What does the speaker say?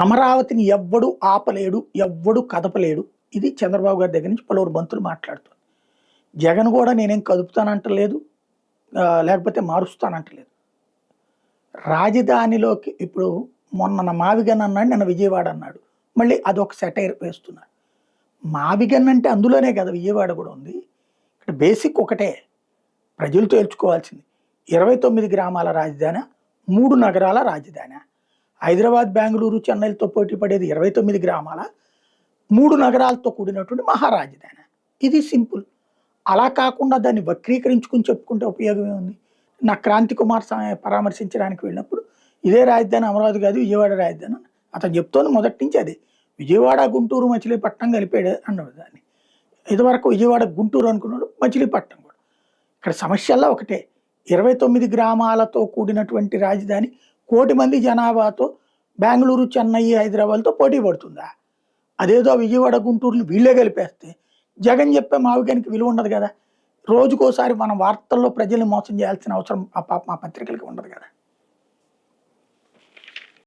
అమరావతిని ఎవ్వడు ఆపలేడు, ఎవ్వడు కదపలేడు. ఇది చంద్రబాబు గారి దగ్గర నుంచి పలువురు మంత్రులు మాట్లాడుతున్నారు. జగన్ కూడా నేనేం కదుపుతానంటలేదు, లేకపోతే మారుస్తానంటలేదు. రాజధానిలోకి ఇప్పుడు మొన్న మావిగన్ అన్నాడు, నిన్న విజయవాడ అన్నాడు. మళ్ళీ అదొక సెటైర్ వేస్తున్నారు. మావిగన్ అంటే అందులోనే కదా విజయవాడ కూడా ఉంది. ఇక్కడ బేసిక్ ఒకటే, ప్రజలు తేల్చుకోవాల్సింది. 29 గ్రామాల రాజధాని, 3 నగరాల రాజధాని. హైదరాబాద్, బెంగళూరు, చెన్నైలతో పోటీ పడేది 29 గ్రామాల, 3 నగరాలతో కూడినటువంటి మహారాజధాని. ఇది సింపుల్. అలా కాకుండా దాన్ని వక్రీకరించుకుని చెప్పుకుంటే ఉపయోగమే ఉంది. నా క్రాంతి కుమార్ పరామర్శించడానికి వెళ్ళినప్పుడు ఇదే రాజధాని అమరావతి కాదు విజయవాడ రాజధాని అతను చెప్తోంది మొదటి నుంచి అదే. విజయవాడ, గుంటూరు, మచిలీపట్నం కలిపాడు అన్నాడు దాన్ని. ఇదివరకు విజయవాడ, గుంటూరు అనుకున్నాడు, మచిలీపట్నం కూడా. ఇక్కడ సమస్యల్లో ఒకటే, 29 గ్రామాలతో కూడినటువంటి రాజధాని 1 కోటి మంది జనాభాతో బెంగళూరు, చెన్నై, హైదరాబాద్తో పోటీ పడుతుందా? అదేదో విజయవాడ, గుంటూరుని వీళ్ళే కలిపేస్తే జగన్ చెప్పే మావిగానికి విలువ ఉండదు కదా. రోజుకోసారి మన వార్తల్లో ప్రజల్ని మోసం చేయాల్సిన అవసరం మా పత్రికలకి ఉండదు కదా.